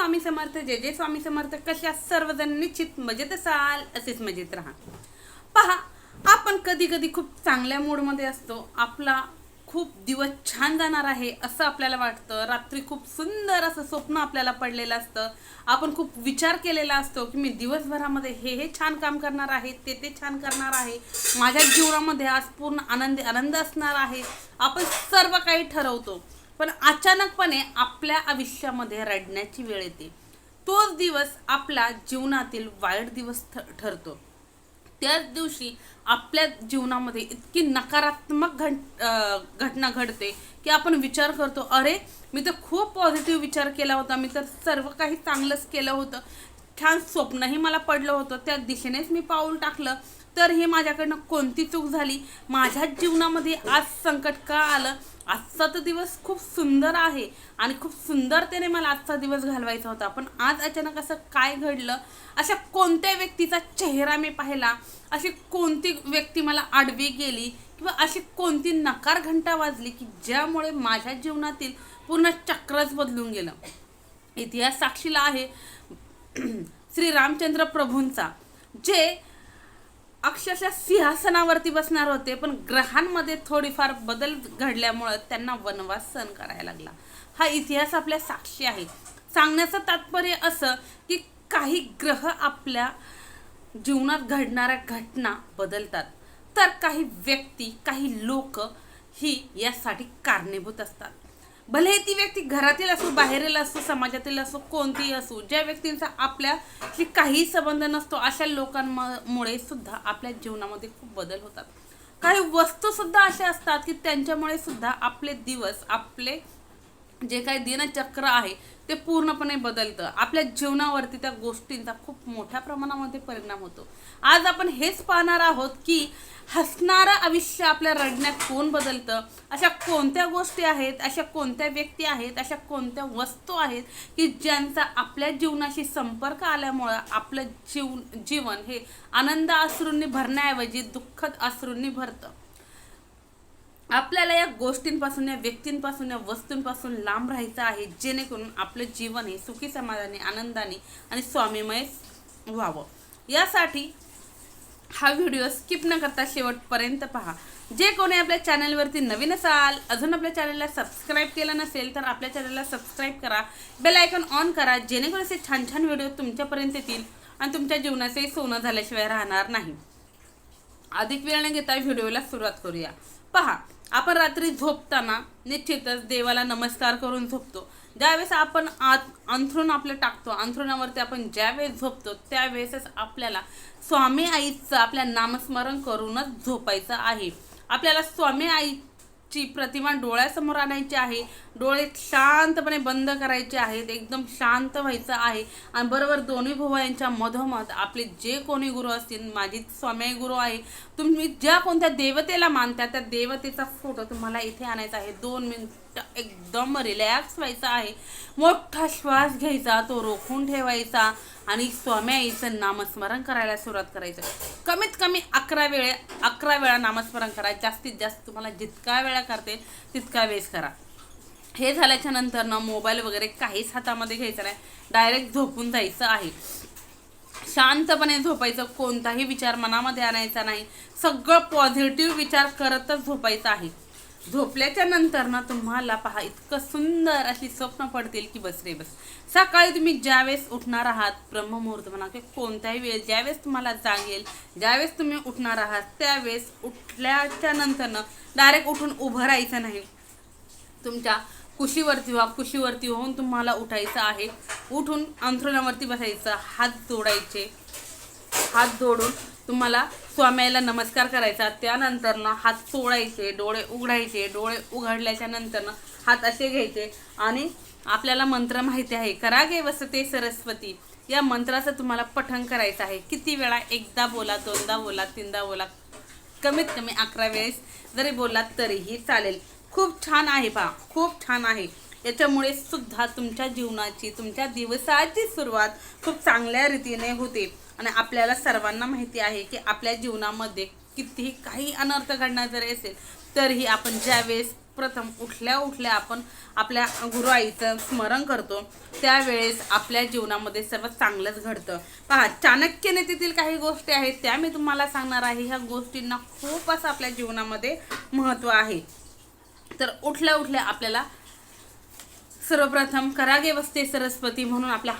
स्वामी समर्थ, जय जय स्वामी समर्थ. कशा सर्वजण निश्चित मजेत असाल, असेच मजेत राहा. पहा, आपण कधी कधी खूप चांगल्या मूडमध्ये असतो. आपला खूप दिवस छान जाणार आहे असं आपल्याला वाटतं. रात्री खूप सुंदर असं स्वप्न आपल्याला पडलेलं असतं. आपण खूप विचार केलेला असतो की मी दिवसभरामध्ये हे छान काम करणार आहे, ते छान करणार आहे, माझ्या जीवनामध्ये आज पूर्ण आनंद असणार आहे. आपण सर्व काही ठरवतो, पण अचानकपणे आपल्या आयुष्यामध्ये रडण्याची वेळ येते. तोच दिवस आपल्या जीवनातील वाईट दिवस ठरतो. त्याच दिवशी आपल्या जीवनामध्ये इतकी नकारात्मक घटना घडते की आपण विचार करतो, अरे मी तर खूप पॉझिटिव्ह विचार केला होता, मी तर सर्व काही चांगलंच केलं होतं, छान स्वप्नही मला पडलं होतं, त्या दिशेनेच मी पाऊल टाकलं, तर हे माझ्याकडनं कोणती चूक झाली, माझ्या जीवनामध्ये आज संकट का आलं. आजचा तर दिवस खूप सुंदर आहे आणि खूप सुंदरतेने मला आजचा दिवस घालवायचा होता, पण आज अचानक असं काय घडलं. अशा कोणत्या व्यक्तीचा चेहरा मी पाहिला, अशी कोणती व्यक्ती मला आडवी गेली, किंवा अशी कोणती नकार घंटा वाजली की ज्यामुळे माझ्या जीवनातील पूर्ण चक्रच बदलून गेलं. इतिहास साक्षीला आहे श्री रामचंद्र प्रभूंचा, जे अक्षरशः सिंहासनावरती बसणार होते, पण ग्रहांमध्ये थोडीफार बदल घडल्यामुळं त्यांना वनवास सहन करायला लागला. हा इतिहास आपल्या साक्षी आहे. सांगण्याचं तात्पर्य असं की काही ग्रह आपल्या जीवनात घडणाऱ्या घटना बदलतात, तर काही व्यक्ती, काही लोक ही यासाठी कारणीभूत असतात. भले ती व्यक्ती घरातील असो, बाहेरील असो, समाजातील असो, कोणतीही असो, ज्या व्यक्तींचा आपल्याशी काही संबंध नसतो, अशा लोकांमुळे सुद्धा आपल्या जीवनामध्ये खूप बदल होतात. काही वस्तू सुद्धा अशा असतात की त्यांच्यामुळे सुद्धा आपले दिवस, आपले जे काही दिनचक्र आहे ते पूर्णपणे बदलतं. आपल्या जीवनावरती त्या गोष्टींचा खूप मोठ्या प्रमाणामध्ये परिणाम होतो. आज आपण हेच पाहणार आहोत की हसणारं आयुष्य आपल्या रडण्यात कोण बदलतं. अशा कोणत्या गोष्टी आहेत, अशा कोणत्या व्यक्ती आहेत, अशा कोणत्या वस्तू आहेत की ज्यांचा आपल्या जीवनाशी संपर्क आल्यामुळं आपलं जीवन हे आनंद अश्रूंनी भरण्याऐवजी दुःखद अश्रूंनी भरतं. आपल्याला या गोष्टींपासून, या व्यक्तींपासून, या वस्तूंपासून लांब राहायचं आहे, जेणेकरून आपलं जीवन हे सुखी, समाधानी, आनंदाने आणि स्वामीमय व्हावं. यासाठी हा व्हिडिओ स्किप न करता शेवटपर्यंत पहा. जे कोणी आपल्या चॅनलवरती नवीन असाल, अजून आपल्या चॅनलला सबस्क्राईब केलं नसेल तर आपल्या चॅनलला सबस्क्राईब करा, बेल आयकॉन ऑन करा, जेणेकरून असे छान छान व्हिडिओ तुमच्यापर्यंत येतील आणि तुमच्या जीवनाचंही सोनं झाल्याशिवाय राहणार नाही. अधिक वेळ न घेता व्हिडिओला सुरुवात करूया. पहा, आपण रात्री झोपताना निश्चितच देवाला नमस्कार करून झोपतो. ज्यावेळेस आपण अंथरूण आपलं टाकतो, अंथरुणावरती आपण ज्यावेळेस झोपतो त्यावेळेसच आपल्याला स्वामी आईचं आपल्या नामस्मरण करूनच झोपायचं आहे. आपल्याला स्वामी आईची प्रतिमा डोळ्यासमोर आणायची आहे, डोळे शांतपणे बंद करायचे आहेत, एकदम शांत व्हायचं आहे आणि बरोबर दोन्ही भुवयांच्या मधोमध आपले जे कोणी गुरु असतील, माझी स्वामी गुरु आहे, तुम्ही ज्या कोणत्या देवतेला मानता त्या देवतेचा फोटो तुम्हाला इथे आणायचा आहे. 2 मिनिटं एकदम रिलॅक्स व्हायचं आहे, मोठा श्वास घ्यायचा, तो रोखून ठेवायचा आणि स्वामी आईचं नामस्मरण करायला सुरुवात करायचं. कमीत कमी 11 वेळा नामस्मरण करा. जास्तीत जास्त तुम्हाला जितका वेळा करते तितका वेळेस करा. हे झाल्याच्या नंतर ना मोबाईल वगैरे काहीच हातामध्ये घ्यायचं नाही, डायरेक्ट झोपून जायचं आहे. शांतपणे झोपायचं, कोणताही विचार मनामध्ये आणायचा नाही, सगळं पॉझिटिव्ह विचार करतच झोपायचं आहे. झोपल्याच्या नंतर ना तुम्हाला पहा इतकं सुंदर अशी स्वप्न पडतील की बस रे बस. सकाळी तुम्ही ज्यावेळेस उठणार आहात, ब्रह्ममुहूर्त म्हणा की कोणत्याही वेळेस ज्यावेळेस तुम्हाला जागेल, ज्यावेळेस तुम्ही उठणार आहात त्यावेळेस उठल्याच्या नंतर ना डायरेक्ट उठून उभं राहायचं नाही. तुमच्या कुशीवरती होऊन तुम्हाला उठायचं आहे. उठून अंथरुणावरती बसायचं, हात जोडायचे, हात जोडून तुम्हाला स्वामीला नमस्कार करायचा. त्यानंतर ना हात सोडायचे, डोळे उघडायचे, डोळे उघडल्याच्या नंतर ना हात असे घ्यायचे आणि आपल्याला मंत्र माहिती आहे, करागे वसते सरस्वती, या मंत्राचं तुम्हाला पठण करायचं आहे. किती वेळा? एकदा बोला, दोनदा बोला, तीनदा बोला, कमीत कमी 11 वेळेस जरी बोललात तरीही चालेल. खूप छान आहे पहा, खूप छान आहे. याच्यामुळे सुद्धा तुमच्या जीवनाची, तुमच्या दिवसाची सुरुवात खूप चांगल्या रीतीने होते. आणि आपल्याला सर्वांना माहिती आहे की आपल्या जीवनामध्ये कितीही काही अनर्थ घडणार जरी असेल तरीही आपण ज्यावेळेस सर्वप्रथम उठल्या उठल्या आपण आपल्या गुरु आईचं स्मरण करतो, त्यावेळेस आपल्या जीवनामध्ये सर्व चांगलंच घडतं. पहा, चाणक्य नीतीतील काही गोष्टी आहेत त्या मी तुम्हाला सांगणार आहे. ह्या गोष्टींना खूप असं आपल्या जीवनामध्ये महत्त्व आहे. तर उठल्या उठल्या आपल्याला सर्वप्रथम करागे वसते सरस्वती म्हणून आपल्या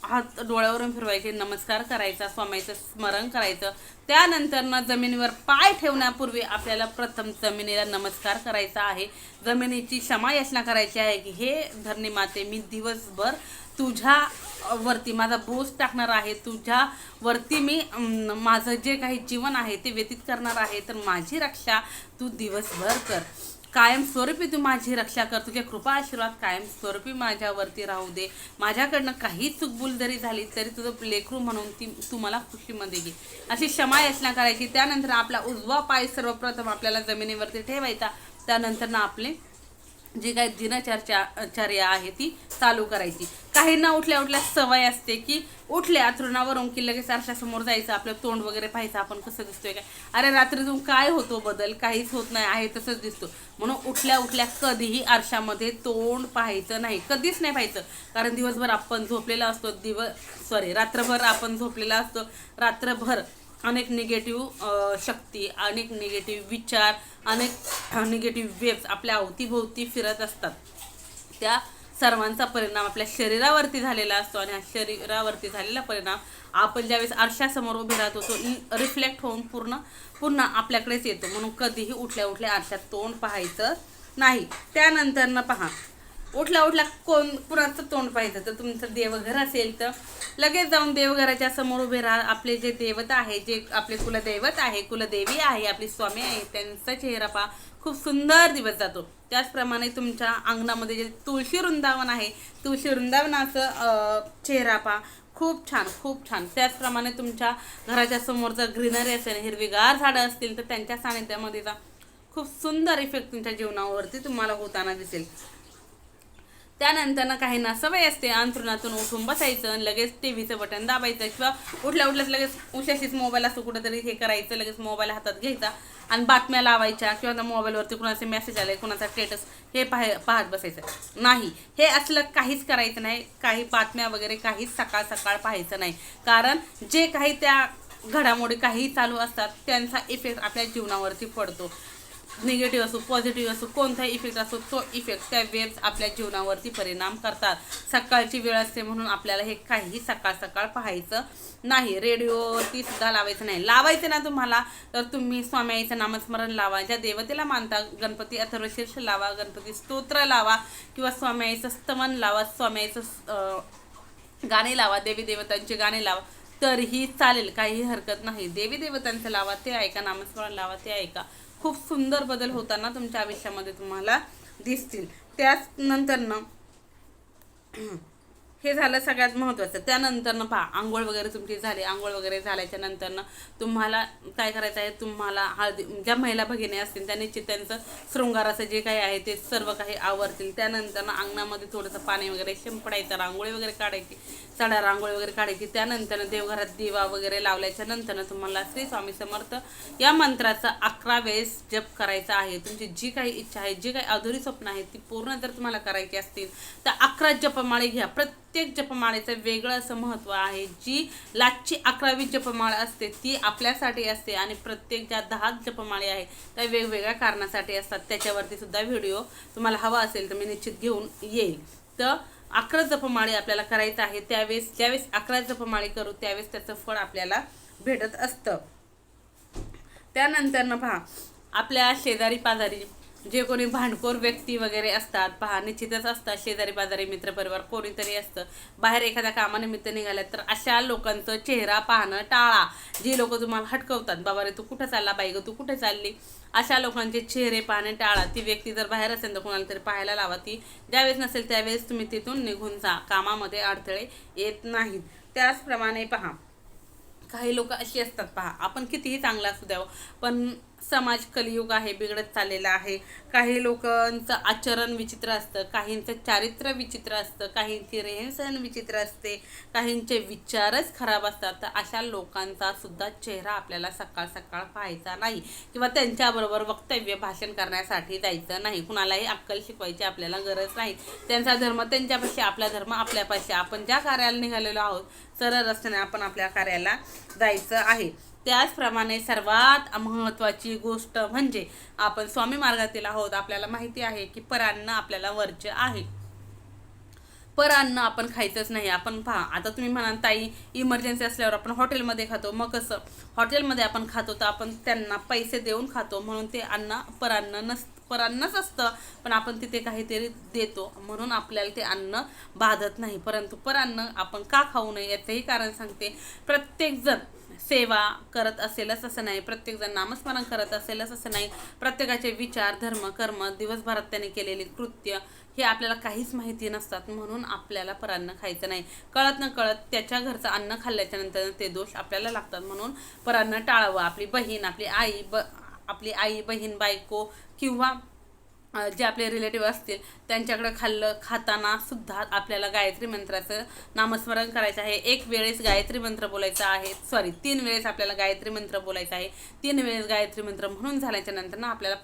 हात डोळ्यावरून फिरवायचे, नमस्कार करायचा, स्वामीचं स्मरण करायचं. त्यानंतर जमिनीवर पाय ठेवण्यापूर्वी आपल्याला प्रथम जमिनीला नमस्कार करायचा आहे. जमिनीची क्षमा याचना करायची आहे की हे धरणी माते, मी दिवसभर तुझ्या वरती माझा बोज टाकणार आहे, तुझ्या वरती मी माझं जे काही जीवन आहे ते व्यतीत करणार आहे, तर माझी रक्षा तू दिवसभर कर. कायमस्वरूपी तू माझी रक्षा कर, तुझ्या कृपा आशीर्वाद कायमस्वरूपी माझ्यावरती राहू दे. माझ्याकडनं काही चुकबुल जरी झाली तरी तुझं लेकरू म्हणून तू मला खुशीमध्ये घे, अशी क्षमा याचना करायची. त्यानंतर आपला उजवा पाय सर्वप्रथम आपल्याला जमिनीवरती ठेवायचा. त्यानंतर आपले जी काही दिनचर्या आहे ती चालू करायची. काहींना उठल्या उठल्या सवय असते की उठल्या अंथरुणावरून की लगेच आरशासमोर जायचं, आपलं तोंड वगैरे पाहायचं, आपण कसं दिसतोय काय. अरे रात्रीतून काय होतो बदल, काहीच होत नाही, आहे तसंच दिसतो. म्हणून उठल्या उठल्या कधीही आरशामध्ये तोंड पाहायचं नाही, कधीच नाही पाहायचं. कारण दिवसभर आपण झोपलेला असतो, रात्रभर आपण झोपलेला असतो. रात्रभर अनेक निगेटिव्ह शक्ती, अनेक निगेटिव्ह विचार, अनेक निगेटिव्ह वेव्स आपल्या अवतीभोवती फिरत असतात. त्या सर्वांचा परिणाम आपल्या शरीरावरती झालेला असतो आणि हा शरीरावरती झालेला परिणाम आपण ज्यावेळेस आरशासमोर उभे राहतो तो रिफ्लेक्ट होऊन पुन्हा आपल्याकडेच येतो. म्हणून कधीही उठल्या उठल्या आरशात तोंड पाहायचं नाही. त्यानंतर पहा, उठल्या उठल्या कुणाचं तोंड पाहायचं, तर तुमचं देवघर असेल तर लगेच जाऊन देवघराच्या समोर उभे राहा. आपले जे देवता आहे, जे आपले कुलदैवत आहे, कुलदेवी आहे, आपली स्वामी आहे, त्यांचा चेहरा पहा, खूप सुंदर दिवस जातो. त्याचप्रमाणे तुमच्या अंगणामध्ये जे तुळशी वृंदावन आहे, तुळशी वृंदावनाचं चेहरा पहा, खूप छान खूप छान. त्याचप्रमाणे तुमच्या घराच्या समोर जर ग्रीनरी असेल, हिरवीगार झाडं असतील, तर त्यांच्या सानिध्यामध्ये खूप सुंदर इफेक्ट तुमच्या जीवनावरती तुम्हाला होताना दिसेल. त्यानंतर काहींना सवय असते अंथरुणातून उठून बसायचं, लगेच टीव्हीचं बटन दाबायचं, किंवा उठल्या उठल्याच लगेच उशाशीच मोबाईल असतो कुठेतरी हे करायचं, लगेच मोबाईल हातात घ्यायचा आणि बातम्या लावायच्या, किंवा मोबाईलवरती कुणाचे मेसेज आले, कुणाचा स्टेटस हे पाहत बसायचं नाही. हे असलं काहीच करायचं नाही. काही बातम्या वगैरे काहीच सकाळ सकाळ पाहायचं नाही. कारण जे काही त्या घडामोडी काही चालू असतात त्यांचा इफेक्ट आपल्या जीवनावरती पडतो. निगेटिव्ह असो, पॉझिटिव्ह असो, कोणताही इफेक्ट असो, तो इफेक्ट त्या वेव्स आपल्या जीवनावरती परिणाम करतात. सकाळची वेळ असते म्हणून आपल्याला हे काहीही सकाळ सकाळ पाहायचं नाही. रेडिओवरती सुद्धा लावायचं नाही. लावायचं ना तुम्हाला तर तुम्ही स्वामी आईचं नामस्मरण लावा, ज्या देवतेला मानता गणपती अथर्वशीर्ष लावा, गणपती स्तोत्र लावा, किंवा स्वामी आईचं स्तवन लावा, स्वामी आईचं गाणे लावा, देवी देवतांची गाणे लावा, तरीही चालेल, काही हरकत नाही. देवी देवतांचं लावा, ते ऐका, नामस्मरण लावा, ते ऐका. खूप सुंदर बदल होताना तुमच्या आयुष्यामध्ये तुम्हाला दिसतील. त्यानंतर हे झालं सगळ्यात महत्त्वाचं. त्यानंतर पहा, आंघोळ वगैरे तुमची झाली. आंघोळ वगैरे झाल्याच्या नंतर तुम्हाला काय करायचं आहे, तुम्हाला हळदी, ज्या महिला भगिनी असतील त्यांनी त्यांचं शृंगाराचं जे काही आहे ते सर्व काही आवरतील. त्यानंतर अंगणामध्ये थोडंसं पाणी वगैरे शिंपडायचं, रांगोळी वगैरे काढायची, साड्या रांगोळी वगैरे काढायची. त्यानंतर देवघरात दिवा वगैरे लावल्याच्या नंतर तुम्हाला श्री स्वामी समर्थ या मंत्राचा 11 वेळेस जप करायचा आहे. तुमची जी काही इच्छा आहे, जी काही अधुरी स्वप्न आहेत ती पूर्ण जर तुम्हाला करायची असतील तर 11 जपमाळे घ्या. प्रत्येक जपमाळेचं वेगळं असं महत्त्व आहे. जी लाचची 11वी जपमाळ असते ती आपल्यासाठी असते आणि प्रत्येक ज्या 10 जपमाळे आहे त्या वेगवेगळ्या कारणासाठी असतात. त्याच्यावरती सुद्धा व्हिडिओ तुम्हाला हवा असेल तर मी निश्चित घेऊन येईल. तर 11 जपमाळे आपल्याला करायचं आहे. ज्यावेळेस 11 जपमाळे करू त्यावेळेस त्याचं फळ आपल्याला भेटत असतं. त्यानंतर पहा, आपल्या शेजारी पाजारी जे कोणी भांडखोर व्यक्ती वगैरे असतात पहा, निश्चितच असतात. शेजारी पाजारी मित्रपरिवार कोणीतरी असतं. बाहेर एखाद्या कामानिमित्त निघाल्यात तर अशा लोकांचं चेहरा पाहणं टाळा. जी लोक तुम्हाला हटकवतात, बाबा रे तू कुठं चालला, बाई गं तू कुठे चालली, अशा लोकांचे चेहरे पाहणे टाळा. ती व्यक्ती जर बाहेर असेल तर कोणाला तरी पाहायला लावा. ती ज्यावेळेस नसेल त्यावेळेस तुम्ही तिथून निघून जा. कामामध्ये अडथळे येत नाहीत. त्याचप्रमाणे पहा, काही लोक अशी असतात पहा, आपण कितीही चांगला असू द्यावं पण समाज कलियुग आहे, बिघडत चाललेला आहे. काही लोकांचं आचरण विचित्र असतं, काहींचं चारित्र्य विचित्र असतं, काहींची रेहनसहन विचित्र असते, काहींचे विचारच खराब असतात. तर अशा लोकांचा सुद्धा चेहरा आपल्याला सकाळ सकाळ पाहायचा नाही किंवा त्यांच्याबरोबर वक्तव्य भाषण करण्यासाठी जायचं नाही. कुणालाही अक्कल शिकवायची आपल्याला गरज नाही. त्यांचा धर्म त्यांच्यापाशी, आपला धर्म आपल्यापाशी. आपण ज्या कार्याला निघालेलो आहोत सरळ रस्त्याने आपण आपल्या कार्याला जायचं आहे. त्याचप्रमाणे सर्वात महत्त्वाची गोष्ट म्हणजे आपण स्वामी मार्गातील आहोत. आपल्याला माहिती आहे की परान्न आपल्याला वर्ज्य आहे. परान्न आपण खायचंच नाही. आपण पहा, आता तुम्ही म्हणाल ताई इमर्जन्सी असल्यावर आपण हॉटेलमध्ये खातो. मग कसं हॉटेलमध्ये आपण खातो तर आपण त्यांना पैसे देऊन खातो, म्हणून ते अन्न परान्नच असतं, पण आपण तिथे काहीतरी देतो म्हणून आपल्याला ते अन्न बाधत नाही. परंतु परान्न आपण का खाऊ नये याचंही कारण सांगते. प्रत्येकजण सेवा करत असेलच असं नाही, प्रत्येकजण नामस्मरण करत असेलच असं नाही. प्रत्येकाचे विचार, धर्म, कर्म, दिवसभरात त्याने केलेली कृत्य हे आपल्याला काहीच माहिती नसतात. म्हणून आपल्याला परान्न खायचं नाही. कळत न कळत त्याच्या घरचं अन्न खाल्ल्याच्या नंतर ते दोष आपल्याला लागतात. म्हणून परान्न टाळावं. आपली बहीण, आपली आई बहीण, बायको किंवा जे आपले रिलेटिव्ह असतील त्यांच्याकडे खाताना सुद्धा आपल्याला गायत्री मंत्राचं नामस्मरण करायचं आहे. एक वेळेस गायत्री मंत्र बोलायचा आहे, 3 वेळेस आपल्याला गायत्री मंत्र बोलायचा आहे. 3 वेळेस गायत्री मंत्र म्हणून झाल्याच्या नंतर ना आपल्याला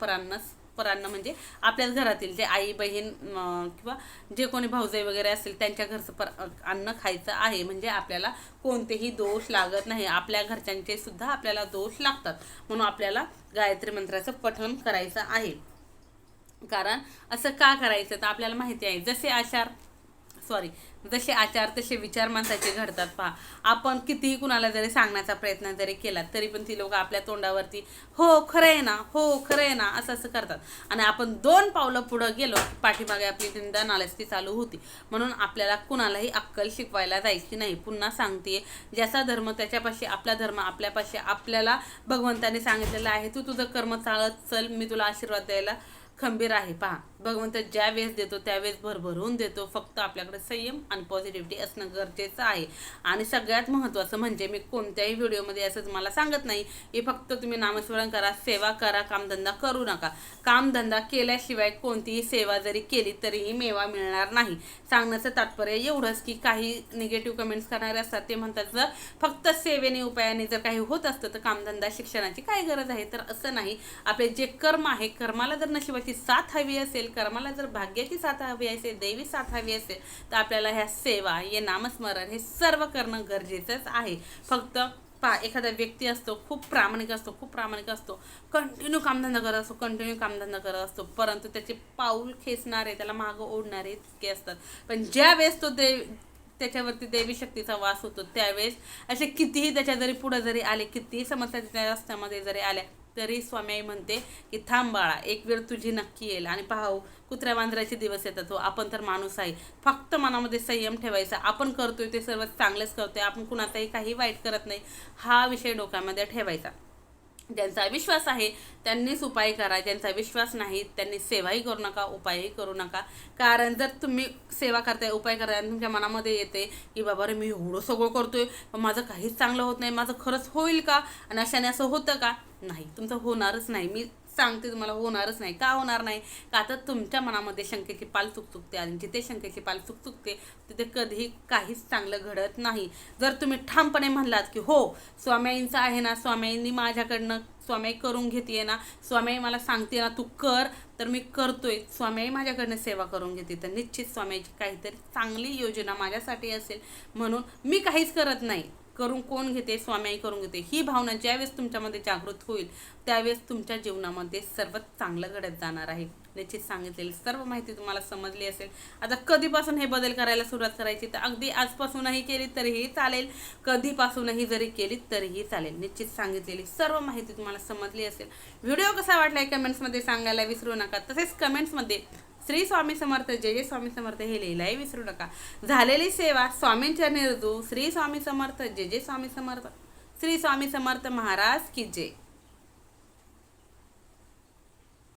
परान्न म्हणजे आपल्याच घरातील जे आई बहीण किंवा जे कोणी भाऊजाई वगैरे असतील त्यांच्या घरचं अन्न खायचं आहे. म्हणजे आपल्याला कोणतेही दोष लागत नाही. आपल्या घरच्यांचे सुद्धा आपल्याला दोष लागतात. म्हणून आपल्याला गायत्री मंत्राचं पठण करायचं आहे. कारण असं का करायचं तर आपल्याला माहिती आहे जसे आचार तसे विचार माणसाचे घडतात. पहा, आपण कितीही कुणाला जरी सांगण्याचा प्रयत्न जरी केला तरी पण ती लोक आपल्या तोंडावरती हो खरं आहे ना, हो खरं आहे ना असं करतात. आणि आपण 2 पावलं पुढं गेलो पाठीमागे आपली निंदा नालस्ती चालू होती. म्हणून आपल्याला कुणालाही अक्कल शिकवायला जायची नाही. पुन्हा सांगते, ज्याचा धर्म त्याच्यापाशी, आपला धर्म आपल्यापाशी. आपल्याला भगवंताने सांगितलेलं आहे, तू तुझं कर्म चालत चल, मी तुला आशीर्वाद द्यायला खंबीर आहे. पहा, भगवंत ज्या वेळेस देतो त्यावेळेस भरभरून देतो. फक्त आपल्याकडे संयम आणि पॉझिटिव्हिटी असणं गरजेचं आहे. आणि सगळ्यात महत्त्वाचं म्हणजे मी कोणत्याही व्हिडिओमध्ये असं तुम्हाला सांगत नाही की फक्त तुम्ही नामस्मरण करा, सेवा करा, कामधंदा करू नका. कामधंदा केल्याशिवाय कोणतीही सेवा जरी केली तरीही मेवा मिळणार नाही. सांगण्याचं तात्पर्य एवढंच की काही निगेटिव्ह कमेंट्स करणारे असतात. ते म्हणतात जर फक्त सेवेने उपायाने जर काही होत असतं तर कामधंदा शिक्षणाची काय गरज आहे. तर असं नाही. आपले जे कर्म आहे, कर्माला जर नशिबाची साथ हवी असेल, कर्माला जर भाग्याची साथ हवी असेल, दैवी साथ हवी असेल तर आपल्याला ह्या सेवा, हे नामस्मरण हे सर्व करणं गरजेचंच आहे. फक्त पहा, एखादा व्यक्ती असतो खूप प्रामाणिक असतो, कंटिन्यू कामधंदा करत असतो, परंतु त्याचे पाऊल खेचणारे, त्याला मागं ओढणारे इतके असतात. पण ज्या वेळेस तो त्याच्यावरती देवी शक्तीचा वास होतो त्यावेळेस असे कितीही त्याच्या जरी पुढे जरी आले, कितीही समस्या त्या रस्त्यामध्ये जरी आल्या तरी स्वामी म्हणते की थांब बाळा, एक वेळ तुझी नक्की येईल. आणि पाहू, कुत्र्या मांजराचे दिवस येतात. आपण तर माणूस आहे. फक्त मनामध्ये संयम ठेवायचा. आपण करतोय ते सर्व चांगलेच करतोय, आपण कुणाचाही काही वाईट करत नाही, हा विषय डोक्यामध्ये ठेवायचा. ज्यांचा विश्वास आहे त्यांनीच उपाय करा, ज्यांचा विश्वास नाही त्यांनी सेवाही करू नका, उपायही करू नका. कारण जर तुम्ही सेवा करताय, उपाय करताय आणि तुमच्या मनामध्ये येते की बाबा रे मी एवढं सगळं करतोय पण माझं काहीच चांगलं होत नाही, माझं खरंच होईल का, आणि अशाने असं होतं का, नाही, तुमचं होणारच नाही. मी सांगते तुम्हाला, होणारच नाही. का होणार नाही? का तर तुमच्या मनामध्ये शंकेची पाल चुकचुकते आणि जिथे शंकेची पाल चुकचुकते तिथे कधीही काहीच चांगलं घडत नाही. जर तुम्ही ठामपणे म्हणलात की हो स्वामींचं आहे ना, स्वामींनी माझ्याकडनं, स्वामी करून घेते ना, स्वामी मला सांगते ना तू कर, तर मी करतोय, स्वामी माझ्याकडनं सेवा करून घेते, तर निश्चित स्वामीची काहीतरी चांगली योजना माझ्यासाठी असेल. म्हणून मी काहीच करत नाही, करून कोण घेते, स्वामी करून घेते, ही भावना ज्यावेळेस तुमच्यामध्ये जागृत होईल त्यावेळेस तुमच्या जीवनामध्ये सर्वात चांगलं घडत जाणार आहे. निश्चित सांगितलेली सर्व माहिती तुम्हाला समजली असेल. आता कधीपासून हे बदल करायला सुरुवात करायची तर अगदी आजपासूनही केली तरीही चालेल, कधीपासूनही जरी केली तरीही चालेल. निश्चित सांगितलेली सर्व माहिती तुम्हाला समजली असेल. व्हिडिओ कसा वाटलाय कमेंट्समध्ये सांगायला विसरू नका. तसेच कमेंट्समध्ये श्री स्वामी समर्थ, जय जय स्वामी समर्थ हे लिहिलाही विसरू नका. झालेली सेवा स्वामींच्या निर्दू. श्री स्वामी समर्थ, जय जय स्वामी समर्थ. श्री स्वामी समर्थ महाराज की जय.